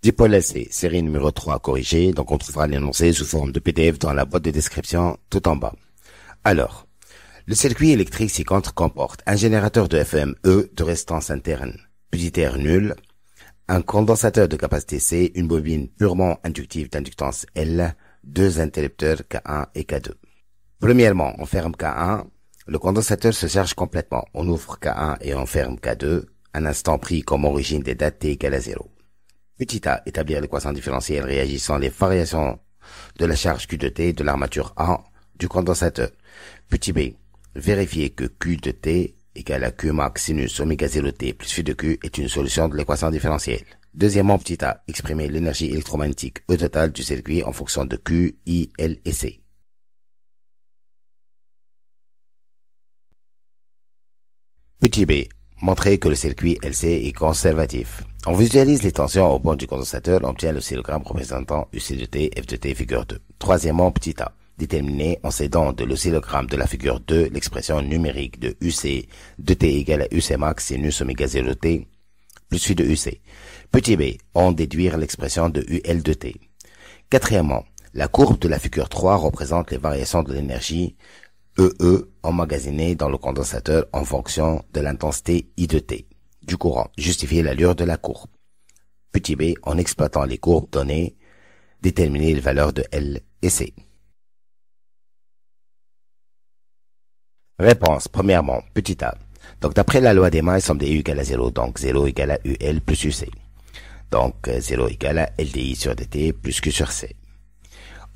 Dipôle LC, série numéro 3 corrigée, donc on trouvera l'énoncé sous forme de PDF dans la boîte de description tout en bas. Alors, le circuit électrique ci-contre comporte un générateur de FEM E de résistance interne, petit R nul, un condensateur de capacité C, une bobine purement inductive d'inductance L, deux interrupteurs K1 et K2. Premièrement, on ferme K1, le condensateur se charge complètement, on ouvre K1 et on ferme K2, un instant pris comme origine des dates t égale à 0. Petit a, établir l'équation différentielle réagissant les variations de la charge Q de T de l'armature A du condensateur. Petit b, vérifier que Q de T égale à Q max sinus oméga 0 T plus phi de Q est une solution de l'équation différentielle. Deuxièmement, petit a, exprimer l'énergie électromagnétique E totale du circuit en fonction de Q, I, L et C. Petit b, montrer que le circuit LC est conservatif. On visualise les tensions au point du condensateur, on obtient l'oscillogramme représentant UC de T, F de T, figure 2. Troisièmement, petit a, déterminer en s'aidant de l'oscillogramme de la figure 2 l'expression numérique de UC de T égale à UC max sinus oméga 0 T plus phi de UC. Petit b, en déduire l'expression de UL de T. Quatrièmement, la courbe de la figure 3 représente les variations de l'énergie EE emmagasinée dans le condensateur en fonction de l'intensité I de T du courant. Justifier l'allure de la courbe. Petit b, en exploitant les courbes données, déterminer les valeurs de L et C. Réponse. Premièrement, petit a. Donc d'après la loi des mailles, somme des U égale à 0, donc 0 égale à UL plus UC. Donc 0 égale à LDI sur DT plus Q sur C.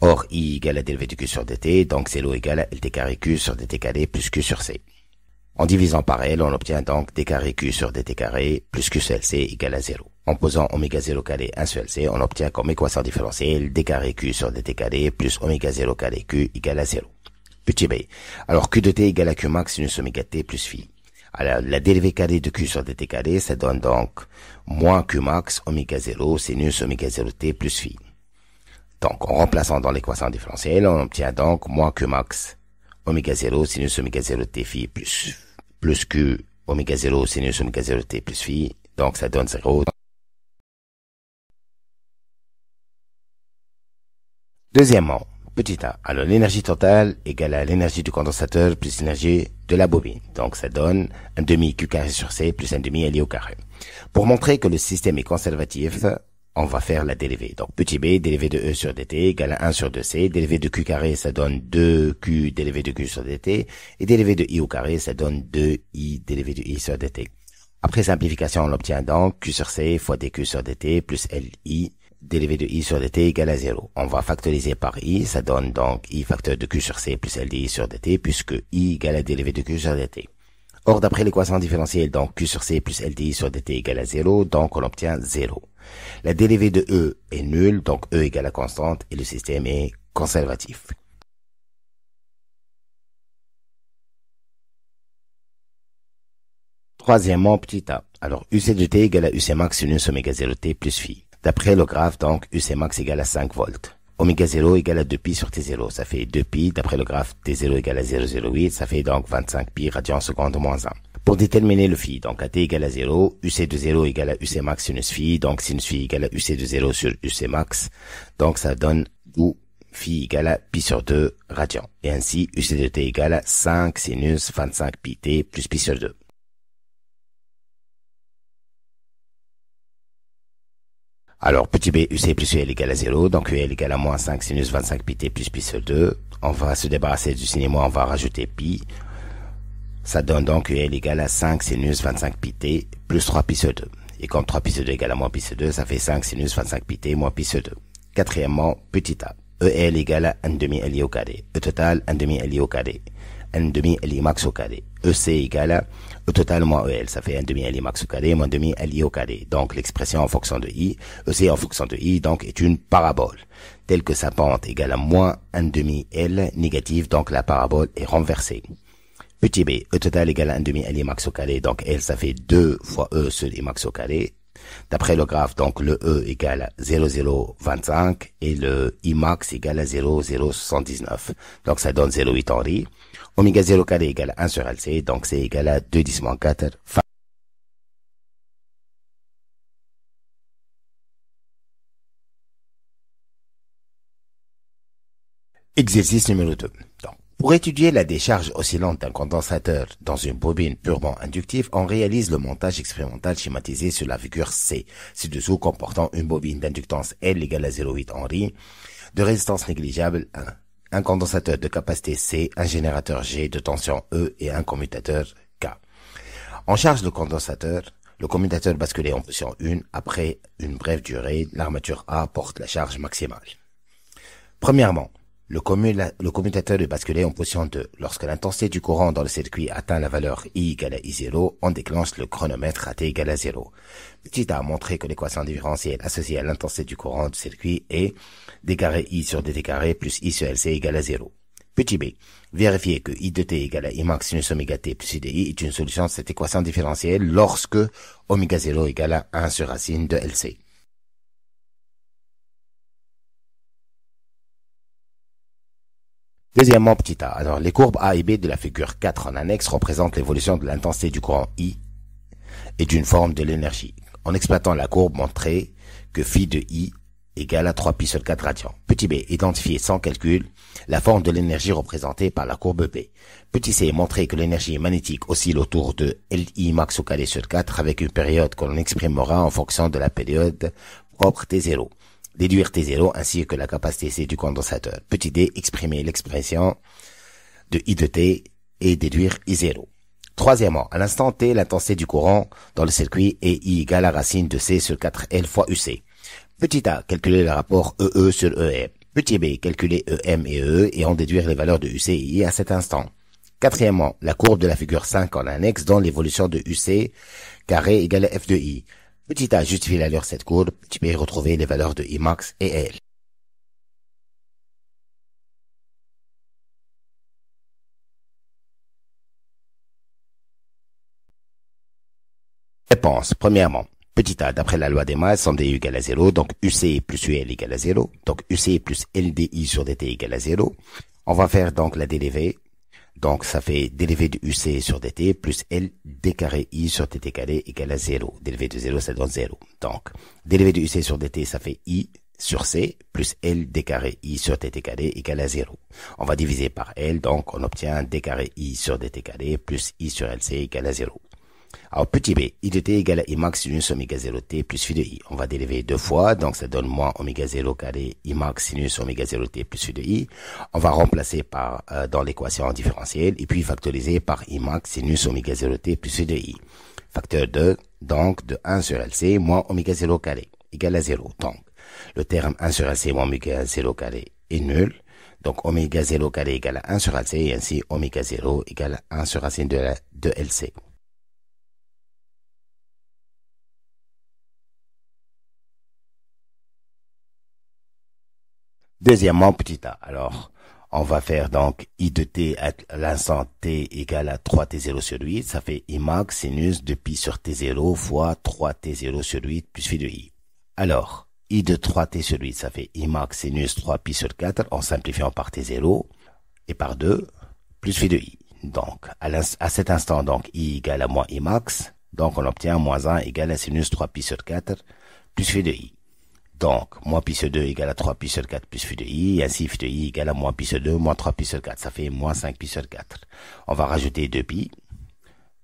Or, I égale à dérivée de Q sur dt, donc 0 égale à LT carré Q sur dt carré plus Q sur C. En divisant par L, on obtient donc d carré Q sur dt carré plus Q sur LC égale à 0. En posant oméga 0 carré 1 sur LC, on obtient comme équation différentielle d carré Q sur dt carré plus oméga 0 carré Q égale à 0. Petit b. Alors Q de T égale à Q max sinus oméga T plus phi. Alors la dérivée carrée de Q sur dt carré, ça donne donc moins Q max oméga 0 sinus oméga 0 T plus phi. Donc, en remplaçant dans l'équation différentielle, on obtient donc moins Q max oméga 0 sinus oméga 0 T phi plus Q oméga 0 sinus oméga 0 T plus phi. Donc, ça donne 0. Deuxièmement, petit a. Alors, l'énergie totale égale à l'énergie du condensateur plus l'énergie de la bobine. Donc, ça donne un demi Q carré sur C plus un demi LI au carré. Pour montrer que le système est conservatif, on va faire la dérivée. Donc, petit b, dérivée de E sur dt égale à 1 sur 2c. Dérivée de Q carré, ça donne 2Q dérivée de Q sur dt. Et dérivée de I au carré, ça donne 2I dérivée de I sur dt. Après simplification, on obtient donc Q sur C fois dQ sur dt plus LI dérivée de I sur dt égale à 0. On va factoriser par I, ça donne donc I facteur de Q sur C plus LDI sur dt puisque I égale à dérivée de Q sur dt. Or, d'après l'équation différentielle, donc Q sur C plus LDI sur dt égale à 0, donc on obtient 0. La dérivée de E est nulle, donc E égale à constante et le système est conservatif. Troisièmement, petit a. Alors, UC de T égale à UC max sinus oméga 0 T plus phi. D'après le graphe, donc, UC max égale à 5 volts. Oméga 0 égale à 2pi sur T0, ça fait 2pi. D'après le graphe, T0 égale à 0,08, ça fait donc 25 pi radian seconde moins 1. Pour déterminer le phi, donc à t égale à 0, UC de 0 égale à UC max sinus phi, donc sinus phi égale à UC de 0 sur UC max, donc ça donne où phi égale à pi sur 2 radian. Et ainsi, UC de t égale à 5 sinus 25 pi t plus pi sur 2. Alors, petit b, UC plus UL égale à 0, donc UL égale à moins 5 sinus 25 pi t plus pi sur 2. On va se débarrasser du signe moins, on va rajouter pi. Ça donne donc UL égale à 5 sinus 25 pi t plus 3 pi sur 2. Et comme 3 pi sur 2 égale à moins pi sur 2, ça fait 5 sinus 25 pi t moins pi sur 2. Quatrièmement, petit a. EL égale à 1 demi LI au carré. E total, 1 demi LI au carré. 1 demi LI max au carré. EC égale à E total moins EL. Ça fait 1 demi LI max au carré moins 1 demi LI au carré. Donc l'expression en fonction de I, EC en fonction de I, donc est une parabole. Telle que sa pente égale à moins 1 demi L négative, donc la parabole est renversée. Petit b, E total égale à 1 demi LI max au carré, donc L ça fait 2 fois E sur I max au carré. D'après le graphe, donc le E égale à 0,025 et le I max égale à 0,079. Donc ça donne 0,8 Henri. Oméga 0 carré égale à 1 sur LC, donc c'est égal à 2 10 moins 4. Exercice numéro 2. Donc, pour étudier la décharge oscillante d'un condensateur dans une bobine purement inductive, on réalise le montage expérimental schématisé sur la figure C, ci-dessous comportant une bobine d'inductance L égale à 0,8 Henry, de résistance négligeable 1, un condensateur de capacité C, un générateur G de tension E et un commutateur K. On charge le commutateur basculé en position 1, après une brève durée, l'armature A porte la charge maximale. Premièrement, le commutateur est basculé en position 2. Lorsque l'intensité du courant dans le circuit atteint la valeur I égale à I0, on déclenche le chronomètre à T égale à 0. Petit a montré que l'équation différentielle associée à l'intensité du courant du circuit est d carré I sur dt carré plus I sur LC égale à 0. Petit b, vérifier que I de t égale à I max sinus oméga t plus I de I est une solution de cette équation différentielle lorsque oméga 0 égale à 1 sur racine de LC. Deuxièmement, petit a. Alors, les courbes A et B de la figure 4 en annexe représentent l'évolution de l'intensité du courant I et d'une forme de l'énergie. En exploitant la courbe, montrer que phi de I égale à 3 pi sur 4 radians. Petit b, identifier sans calcul la forme de l'énergie représentée par la courbe B. Petit c, montrer que l'énergie magnétique oscille autour de Li max au carré sur 4 avec une période que l'on exprimera en fonction de la période propre T0. Déduire T0 ainsi que la capacité C du condensateur. Petit d, exprimer l'expression de I de T et déduire I0. Troisièmement, à l'instant T, l'intensité du courant dans le circuit est I égale à racine de C sur 4L fois UC. Petit a, calculer le rapport EE sur EM. Petit b, calculer EM et EE et en déduire les valeurs de UC et I à cet instant. Quatrièmement, la courbe de la figure 5 en annexe donne l'évolution de UC carré égale à F de I. Petit a, justifier l'allure de cette courbe. Petit b, retrouver les valeurs de I max et L. Réponse. Premièrement, petit a, d'après la loi des masses, somme DU égale à 0, donc UC plus UL égale à 0, donc UC plus LDI sur DT égale à 0. On va faire donc la dérivée. Donc, ça fait dérivée de UC sur DT plus L d carré I sur TT carré égale à 0. Dérivée de 0, ça donne 0. Donc, dérivée de UC sur DT, ça fait I sur C plus L d carré I sur TT carré égale à 0. On va diviser par L, donc on obtient d carré I sur DT carré plus I sur LC égale à 0. Alors, petit b, I de t égale à I max sinus oméga 0 t plus phi de I. On va dériver deux fois, donc ça donne moins oméga 0 carré I max sinus oméga 0 t plus phi de I. On va remplacer par dans l'équation différentielle et puis factoriser par I max sinus oméga 0 t plus phi de I. Facteur 2, donc de 1 sur LC moins oméga 0 carré égale à 0. Donc, le terme 1 sur LC moins oméga 0 carré est nul. Donc, oméga 0 carré égale à 1 sur LC et ainsi oméga 0 égale à 1 sur racine de LC. Deuxièmement, petit a. Alors, on va faire donc I de t à l'instant t égale à 3t0 sur 8. Ça fait I max sinus de pi sur t0 fois 3t0 sur 8 plus phi de I. Alors, I de 3t sur 8, ça fait I max sinus 3 pi sur 4 en simplifiant par t0 et par 2 plus phi de I. Donc, à cet instant, donc, I égale à moins I max. Donc, on obtient moins 1 égale à sinus 3 pi sur 4 plus phi de I. Donc, moins pi sur 2 égale à 3 pi sur 4 plus phi de I, et ainsi phi de I égale à moins pi sur 2 moins 3 pi sur 4. Ça fait moins 5 pi sur 4. On va rajouter 2 pi.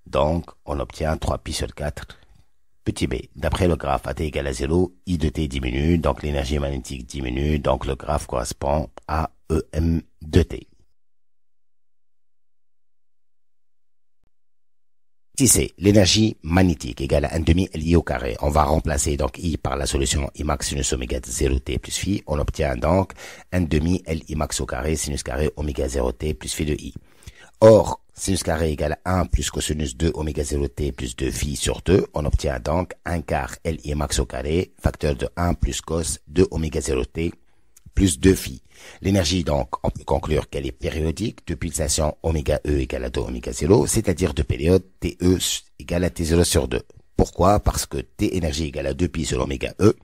Donc, on obtient 3 pi sur 4. Petit b, d'après le graphe à t égale à 0, I de t diminue, donc l'énergie magnétique diminue, donc le graphe correspond à EM de t. Si c'est l'énergie magnétique égale à 1 demi Li au carré, on va remplacer donc I par la solution I max sinus oméga 0 t plus phi. On obtient donc 1 demi Li max au carré sinus carré oméga 0 t plus phi de I. Or, sinus carré égale à 1 plus cosinus 2 oméga 0 t plus 2 phi sur 2. On obtient donc 1 quart Li max au carré, facteur de 1 plus cos 2 oméga 0 t plus 2 phi. L'énergie, donc, on peut conclure qu'elle est périodique de pulsation oméga E égale à 2 oméga 0, c'est-à-dire de période TE égale à T0 sur 2. Pourquoi? Parce que T énergie égale à 2 pi sur oméga E,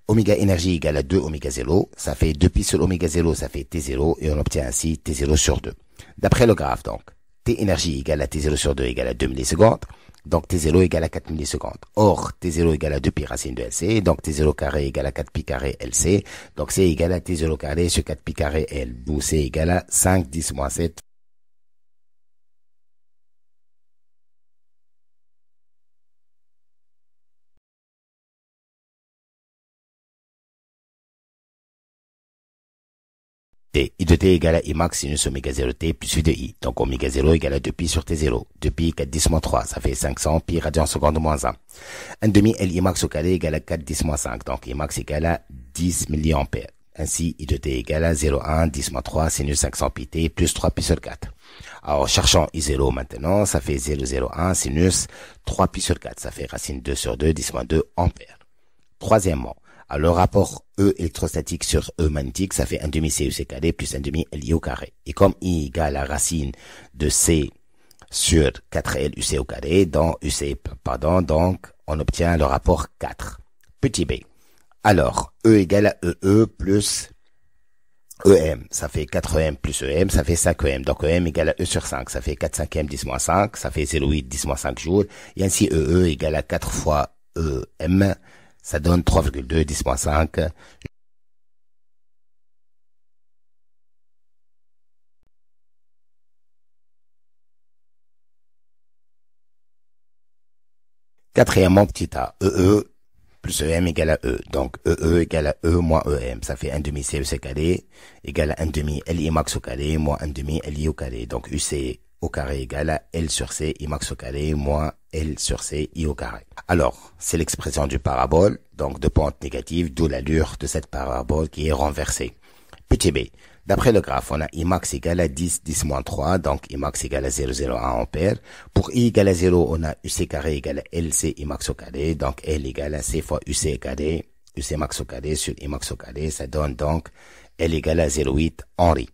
oméga énergie égale à 2 oméga 0, ça fait 2 pi sur oméga 0, ça fait T0, et on obtient ainsi T0 sur 2. D'après le graphe, donc, T énergie égale à T0 sur 2 égale à 2 millisecondes. Donc T0 égale à 4 millisecondes. Or, T0 égale à 2 pi racine de LC. Donc T0 carré égale à 4 pi carré LC. Donc C égale à T0 carré sur 4 pi carré L. D'où C égale à 5, 10 moins 7. T. I de T égale à I max sinus oméga 0 T plus U de I. Donc oméga 0 égale à 2 pi sur T0. 2 pi 4 10 moins 3. Ça fait 500 pi radian seconde moins 1. 1 demi L I max au carré égale à 4 10 moins 5. Donc I max égale à 10 milliampères. Ainsi, I de T égale à 0,1 10 moins 3 sinus 500 pi T plus 3 pi sur 4. Alors, cherchons I0 maintenant. Ça fait 0,01 sinus 3 pi sur 4. Ça fait racine 2 sur 2 10 moins 2 ampères. Troisièmement, alors, le rapport E électrostatique sur E magnétique, ça fait 1 demi CUC carré plus 1 demi LI au carré. Et comme I égale la racine de C sur 4L UC au carré, donc on obtient le rapport 4. Petit b. Alors, E égale à EE plus EM. Ça fait 4EM plus EM, ça fait 5EM. Donc, EM égale à E sur 5. Ça fait 4 5e 10 moins 5. Ça fait 0,8 10 moins 5 jours. Et ainsi, EE égale à 4 fois EM. Ça donne 3,2 10 moins 5. Quatrièmement, petit a, EE plus EM égale à E. Donc, EE égale à E moins EM. Ça fait 1 demi CUC carré égale à 1 demi LI max au carré moins 1 demi LI au carré. Donc, UC au carré égale à L sur C I max au carré moins L sur C I au carré. Alors, c'est l'expression du parabole, donc de pente négative, d'où l'allure de cette parabole qui est renversée. Petit b. D'après le graphe, on a I max égale à 10, 10 moins 3, donc I max égale à 0,01 ampère. Pour I égale à 0, on a UC carré égale à LC I max au carré, donc L égale à C fois UC carré, UC max au carré sur I max au carré, ça donne donc L égale à 0,8 Henri.